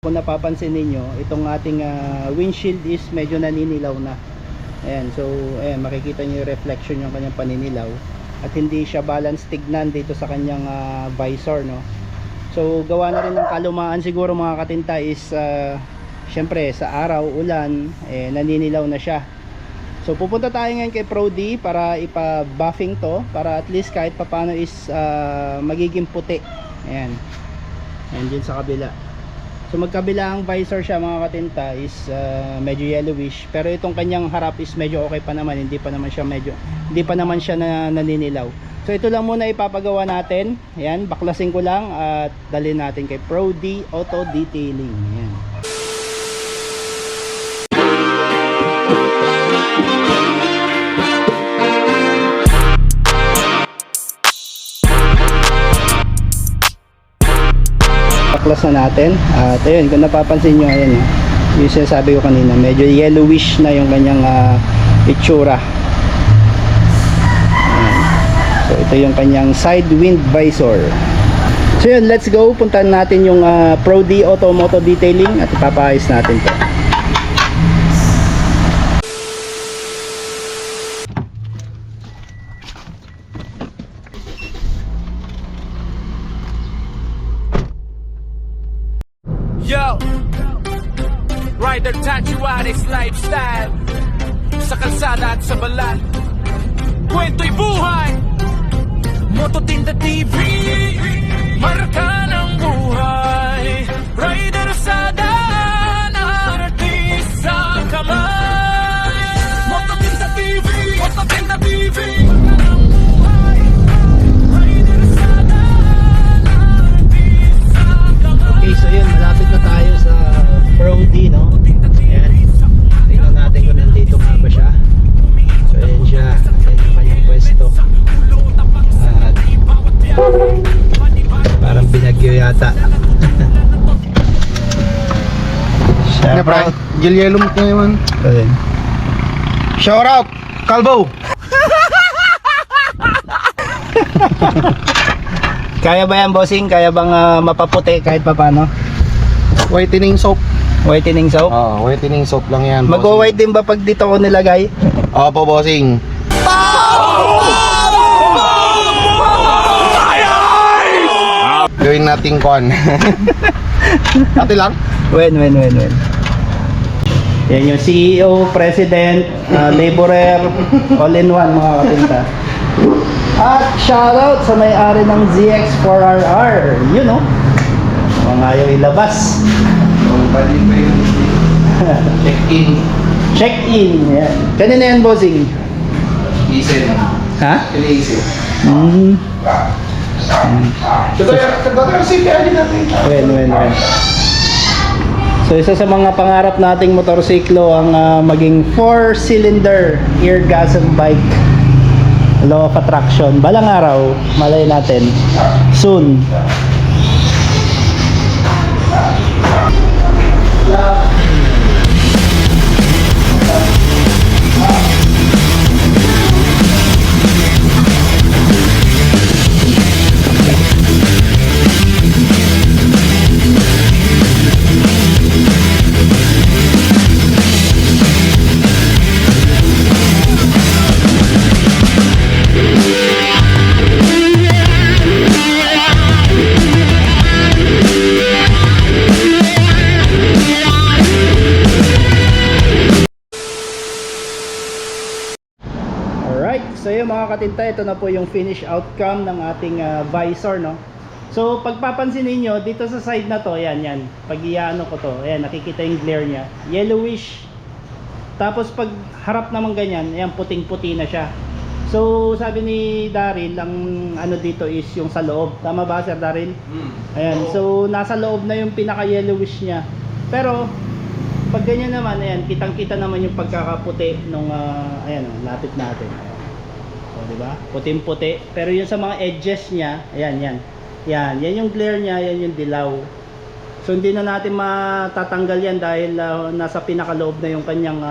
Kung napapansin ninyo, itong ating windshield is medyo naninilaw na. Ayan, so ayan, makikita nyo yung reflection yung kanyang paninilaw at hindi siya balance tignan dito sa kanyang visor, no. So gawa na rin ng kalumaan siguro mga katinta is syempre sa araw, ulan, naninilaw na siya. So pupunta tayo ngayon kay Pro D para ipa-buffing to, para at least kahit papano is magiging puti. Ayan, ayan din sa kabila. So magkabila ang visor siya mga katinta is medyo yellowish, pero itong kanyang harap is medyo okay pa naman, hindi pa naman siya naninilaw. So ito lang muna ipapagawa natin. Ayan, baklasin ko lang at dalhin natin kay Pro D Auto Detailing. Ayan. Baklas na natin at ayun, kung napapansin nyo, ayan, yung sinasabi ko kanina, medyo yellowish na yung kanyang itsura. Ayan. So ito yung kanyang side wind visor. So yun, let's go, puntahan natin yung Pro D Auto Detailing at ipapaayos natin to. Yo, Rider Tachiwaris lifestyle sa kalsada at sa balat. Kwento'y buhay, Mototinda TV, marka ng buhay. Rider sa daan, artista kamay. Mototinda TV, Mototinda TV, marka ng buhay. Rider sa daan, artista kamay. Okay, so yun, malapit na tayo sa Pro D, no? Ayan, tingnan natin kung nandito nga ba siya. So ayan siya, ayan yung kanyang pwesto. At parang binagyo yata. Ano pre? Gilyelo mo na naman. Ayan. Shout out! Kalbo! Kaya ba yan, bossing? Kaya bang mapaputi kahit papano? Whitening soap. Whitening soap? Oo, whitening soap lang yan. Mag-white din ba pag dito ko nilagay? Opo, bossing. Gawin natin kon. Ate lang? When. Yan yung CEO, President, Laborer, all in one mga kapinta. At shoutout sa may-ari ng ZX4RR. You know, mga ayaw ilabas. Check-in. Check-in. Yan. Kanina yan, bossing? Isen. Ha? Isen. Kagaya si Piali natin. When. So isa sa mga pangarap nating motorsiklo ang maging 4-cylinder air gasol bike. Law of attraction. Balang araw, malay natin. Soon. So yun mga katinta, ito na po yung finish outcome ng ating visor, no? So pagpapansin niyo dito sa side na to, yan. Pag iano ko to, ayan, nakikita yung glare niya. Yellowish. Tapos pag harap naman ganyan, ayan, puting-puti na siya. So sabi ni Daryl, ang ano dito is yung sa loob. Tama ba, Sir Daryl? Ayan, so nasa loob na yung pinaka-yellowish niya. Pero pag ganyan naman, ayan, kitang-kita naman yung pagkakaputi nung ayan, lapit natin. O, di ba? Puting-puti. Pero yung sa mga edges niya, ayan. Yan yung glare niya, yan yung dilaw. So hindi na natin matatanggal yan dahil nasa pinakaloob na yung kanyang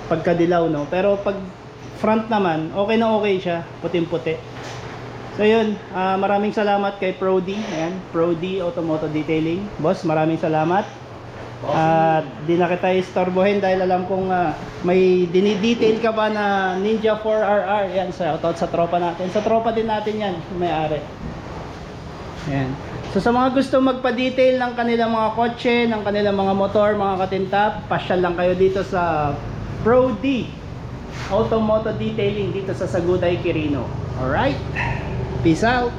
pagkadilaw, no. Pero pag front naman, okay na okay siya, puting-puti. So yun, maraming salamat kay Prody. Ayan, Prody Automotive Detailing. Boss, maraming salamat. At di na kita istorbohin dahil alam kong may dinidetail ka pa na Ninja 4RR. Yan, shoutout sa tropa natin. Sa tropa din natin yan, may-ari. Ayan. So sa mga gusto magpa-detail ng kanilang mga kotse, ng kanilang mga motor, mga katintap, pasyal lang kayo dito sa Prody Automotive Detailing dito sa Saguday, Quirino. Alright? Peace out!